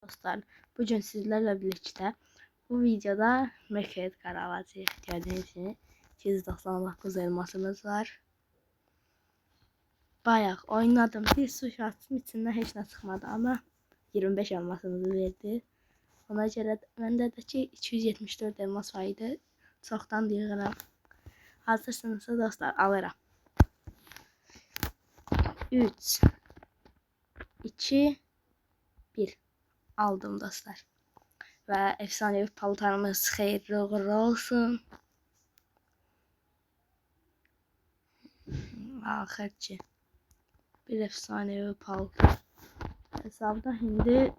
Dostlar, bugün sizlerle birlikte bu videoda Mekhmet Karavacı gördüğünüz gibi 299 elmasımız var. Bayağı oynadım, bir suç attım, içinden hiç ne çıkmadı ama 25 elmasımızı verdi. Ona göre bende de ki 274 elmas vardı. Çoktan yığıram. Hazırsınızsa dostlar, alırım. 3 2 1 aldım dostlar. Ve efsanevi paltarımız hayırlı uğurlu olsun. Ahırcı. Bir efsanevi paltar. Hesabda şimdi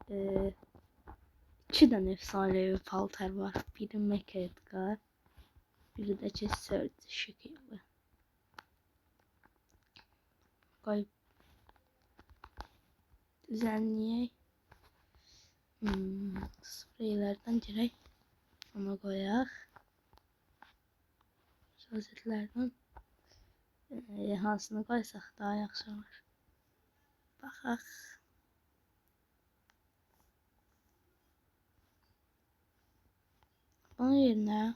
2 tane efsanevi paltar var. Biri Mecha Edgar. Biri de Cesur şekilli. Koy. Düzenleyeyim. Spreylerden direkt ona koyak. Rozetlerden hansını koysak daha yaxşı olur. Baxaq. Onun yerine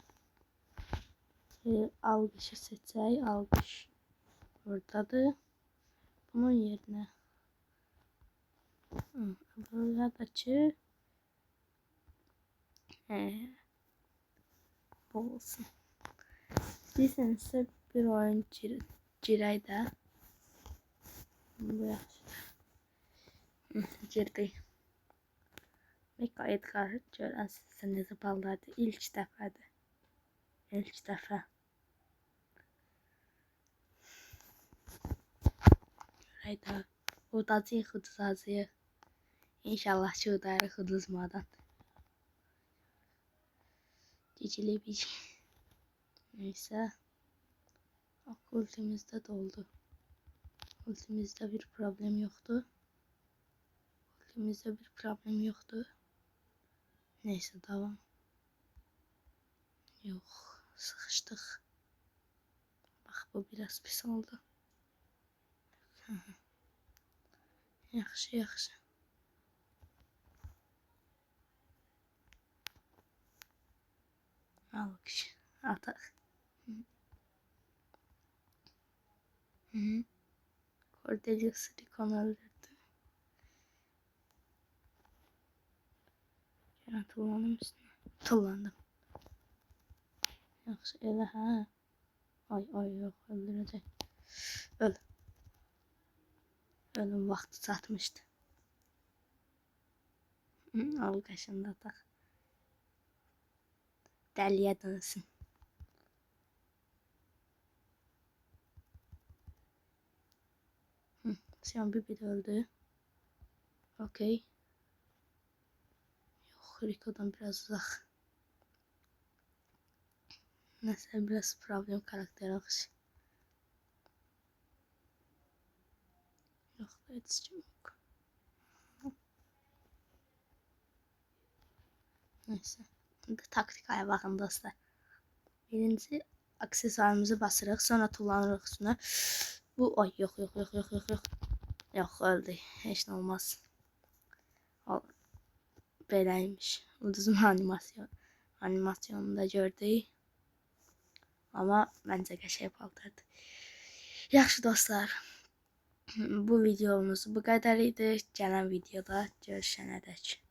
alqışı seçək. Alqış buradadır. Bunun yerine buradakı bu olsun. Bizimsə bir oyun girək də. Bu yaxşıdır. Girdik. Mecha Edgar görən sizə necə paltardır. İlk dəfədir. İlk dəfə. Hayda. Udacıyıq, udacıyıq. İnşallah ki udarıq uduzmadan. Cicili bici. Neyse. Ultimizde doldu. Ultimizde bir problem yoktu. Ultimizde bir problem yoktu. Neyse devam. Yok. Sıkıştık. Bak bu biraz pis oldu. Yaxşı yaxşı. Alqış. Ataq. Cordelius silikon öldürdü. Gene tullandım üstüne. Tullandım. Yaxşı elə hə. Ay yok öldürecek. Öl. Ölüm vakti çatmıştı. Al kaşında tak. Deliye dönsün. Sen bir öldü. Okey. Yok Rico'dan biraz uzak. Neyse biraz problem karakter akışı. Yok da yetişim yok. Neyse. Şimdi taktikaya bakın dostlar. Birinci aksesuarımızı basırıq. Sonra tullanırıq üstüne. Bu ay yok. Yok öldü. Hiç ne olmaz. Beləymiş. Ulduzun animasyonunu da gördük. Ama bence qəşəng paltardır. Yaxşı dostlar. Bu videomuz bu qədər idi. Gələn videoda görüşənədək.